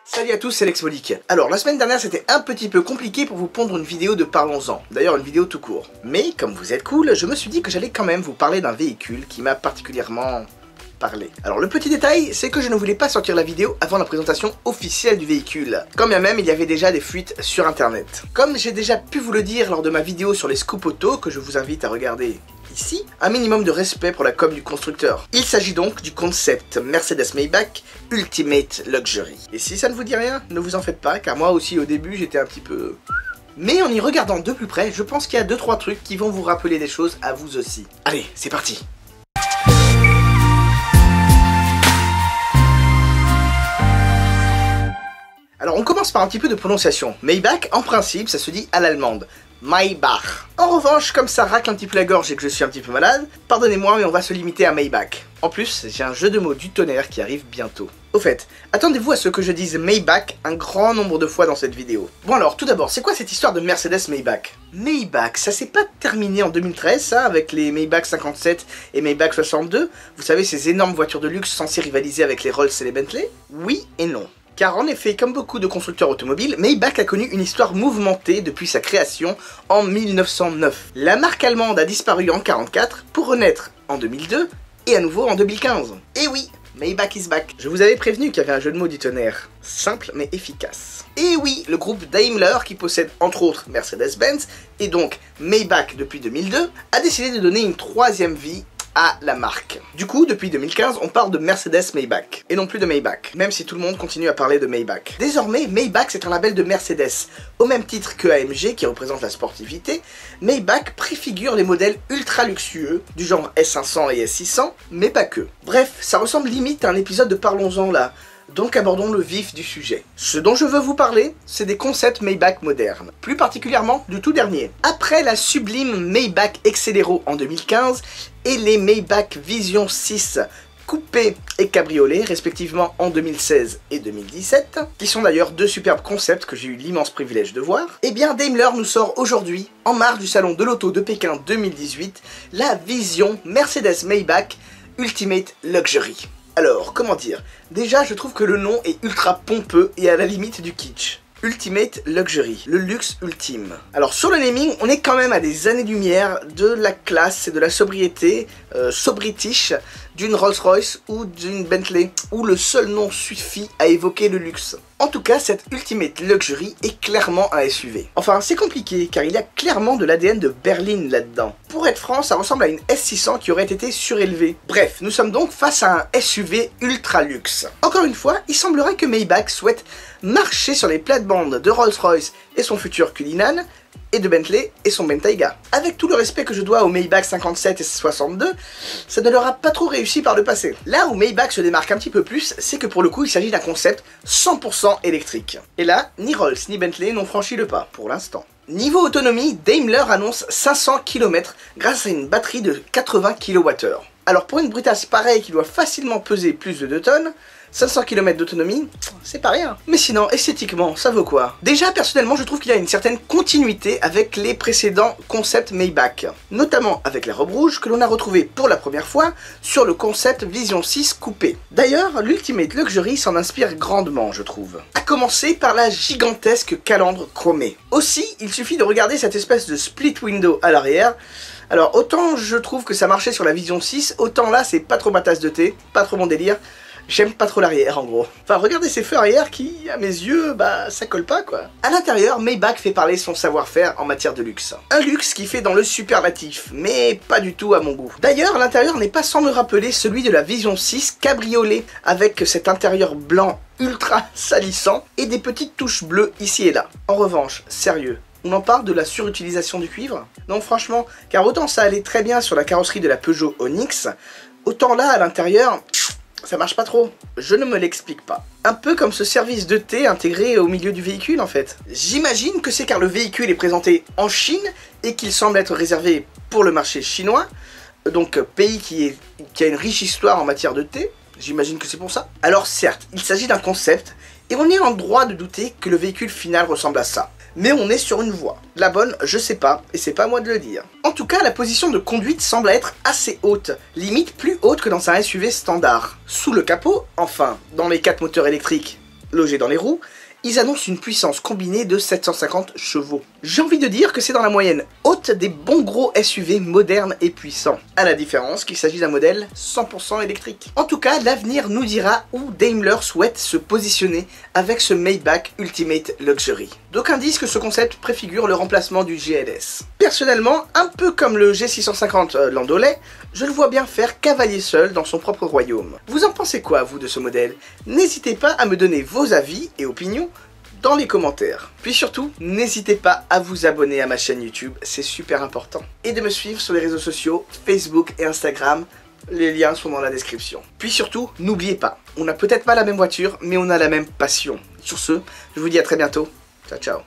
Salut à tous, c'est Lexmodic. Alors la semaine dernière c'était un petit peu compliqué pour vous pondre une vidéo de Parlons-en, d'ailleurs une vidéo tout court. Mais comme vous êtes cool, je me suis dit que j'allais quand même vous parler d'un véhicule qui m'a particulièrement parlé. Alors le petit détail, c'est que je ne voulais pas sortir la vidéo avant la présentation officielle du véhicule, quand bien même il y avait déjà des fuites sur internet. Comme j'ai déjà pu vous le dire lors de ma vidéo sur les scoops auto, que je vous invite à regarder ici, un minimum de respect pour la com du constructeur. Il s'agit donc du concept Mercedes-Maybach Ultimate Luxury. Et si ça ne vous dit rien, ne vous en faites pas, car moi aussi au début j'étais un petit peu... Mais en y regardant de plus près, je pense qu'il y a 2-3 trucs qui vont vous rappeler des choses à vous aussi. Allez, c'est parti! Alors on commence par un petit peu de prononciation. Maybach, en principe, ça se dit à l'allemande. Maybach. En revanche, comme ça racle un petit peu la gorge et que je suis un petit peu malade, pardonnez-moi mais on va se limiter à Maybach. En plus, j'ai un jeu de mots du tonnerre qui arrive bientôt. Au fait, attendez-vous à ce que je dise Maybach un grand nombre de fois dans cette vidéo. Bon alors, tout d'abord, c'est quoi cette histoire de Mercedes-Maybach? Maybach, ça s'est pas terminé en 2013, ça, avec les Maybach 57 et Maybach 62? Vous savez, ces énormes voitures de luxe censées rivaliser avec les Rolls et les Bentley? Oui et non. Car en effet, comme beaucoup de constructeurs automobiles, Maybach a connu une histoire mouvementée depuis sa création en 1909. La marque allemande a disparu en 1944 pour renaître en 2002 et à nouveau en 2015. Et oui, Maybach is back. Je vous avais prévenu qu'il y avait un jeu de mots du tonnerre. Simple mais efficace. Et oui, le groupe Daimler, qui possède entre autres Mercedes-Benz et donc Maybach depuis 2002, a décidé de donner une troisième vie à la marque. Du coup, depuis 2015, on parle de Mercedes-Maybach, et non plus de Maybach, même si tout le monde continue à parler de Maybach. Désormais, Maybach c'est un label de Mercedes. Au même titre que AMG, qui représente la sportivité, Maybach préfigure les modèles ultra luxueux, du genre S500 et S600, mais pas que. Bref, ça ressemble limite à un épisode de Parlons-en là. Donc abordons le vif du sujet. Ce dont je veux vous parler, c'est des concepts Maybach modernes, plus particulièrement du tout dernier. Après la sublime Maybach Exelero en 2015 et les Maybach Vision 6 coupé et cabriolet, respectivement en 2016 et 2017, qui sont d'ailleurs deux superbes concepts que j'ai eu l'immense privilège de voir, et bien Daimler nous sort aujourd'hui, en marge du salon de l'auto de Pékin 2018, la vision Mercedes-Maybach Ultimate Luxury. Alors, comment dire? Déjà, je trouve que le nom est ultra pompeux et à la limite du kitsch. Ultimate Luxury, le luxe ultime. Alors sur le naming, on est quand même à des années-lumière de la classe et de la sobriété, so-british, d'une Rolls-Royce ou d'une Bentley, où le seul nom suffit à évoquer le luxe. En tout cas, cette Ultimate Luxury est clairement un SUV. Enfin, c'est compliqué, car il y a clairement de l'ADN de berline là-dedans. Pour être franc, ça ressemble à une S600 qui aurait été surélevée. Bref, nous sommes donc face à un SUV ultra luxe. Encore une fois, il semblerait que Maybach souhaite marcher sur les plates-bandes de Rolls-Royce et son futur Cullinan, et de Bentley et son Bentayga. Avec tout le respect que je dois aux Maybach 57 et 62, ça ne leur a pas trop réussi par le passé. Là où Maybach se démarque un petit peu plus, c'est que pour le coup il s'agit d'un concept 100% électrique. Et là, ni Rolls ni Bentley n'ont franchi le pas, pour l'instant. Niveau autonomie, Daimler annonce 500 km grâce à une batterie de 80 kWh. Alors pour une brutasse pareille qui doit facilement peser plus de 2 tonnes, 500 km d'autonomie, c'est pas rien. Mais sinon, esthétiquement, ça vaut quoi? Déjà, personnellement, je trouve qu'il y a une certaine continuité avec les précédents concepts Maybach. Notamment avec la robe rouge que l'on a retrouvée pour la première fois sur le concept Vision 6 coupé. D'ailleurs, l'Ultimate Luxury s'en inspire grandement, je trouve. À commencer par la gigantesque calandre chromée. Aussi, il suffit de regarder cette espèce de split window à l'arrière. Alors, autant je trouve que ça marchait sur la Vision 6, autant là, c'est pas trop ma tasse de thé, pas trop mon délire. J'aime pas trop l'arrière en gros. Enfin regardez ces feux arrière qui, à mes yeux, bah ça colle pas quoi. À l'intérieur, Maybach fait parler son savoir-faire en matière de luxe. Un luxe qui fait dans le superlatif, mais pas du tout à mon goût. D'ailleurs, l'intérieur n'est pas sans me rappeler celui de la Vision 6 cabriolet, avec cet intérieur blanc ultra salissant et des petites touches bleues ici et là. En revanche, sérieux, on en parle de la surutilisation du cuivre? Non franchement, car autant ça allait très bien sur la carrosserie de la Peugeot Onyx, autant là à l'intérieur... ça marche pas trop, je ne me l'explique pas. Un peu comme ce service de thé intégré au milieu du véhicule en fait. J'imagine que c'est car le véhicule est présenté en Chine et qu'il semble être réservé pour le marché chinois, donc pays qui a une riche histoire en matière de thé, j'imagine que c'est pour ça. Alors certes, il s'agit d'un concept et on est en droit de douter que le véhicule final ressemble à ça. Mais on est sur une voie. La bonne, je sais pas, et c'est pas à moi de le dire. En tout cas, la position de conduite semble être assez haute, limite plus haute que dans un SUV standard. Sous le capot, enfin, dans les 4 moteurs électriques, logés dans les roues, ils annoncent une puissance combinée de 750 chevaux. J'ai envie de dire que c'est dans la moyenne haute des bons gros SUV modernes et puissants, à la différence qu'il s'agit d'un modèle 100% électrique. En tout cas, l'avenir nous dira où Daimler souhaite se positionner avec ce Maybach Ultimate Luxury. D'aucuns disent que ce concept préfigure le remplacement du GLS. Personnellement, un peu comme le G650 Landaulet, je le vois bien faire cavalier seul dans son propre royaume. Vous en pensez quoi, vous, de ce modèle? N'hésitez pas à me donner vos avis et opinions dans les commentaires. Puis surtout, n'hésitez pas à vous abonner à ma chaîne YouTube, c'est super important. Et de me suivre sur les réseaux sociaux, Facebook et Instagram, les liens sont dans la description. Puis surtout, n'oubliez pas, on n'a peut-être pas la même voiture, mais on a la même passion. Sur ce, je vous dis à très bientôt. Ciao, ciao.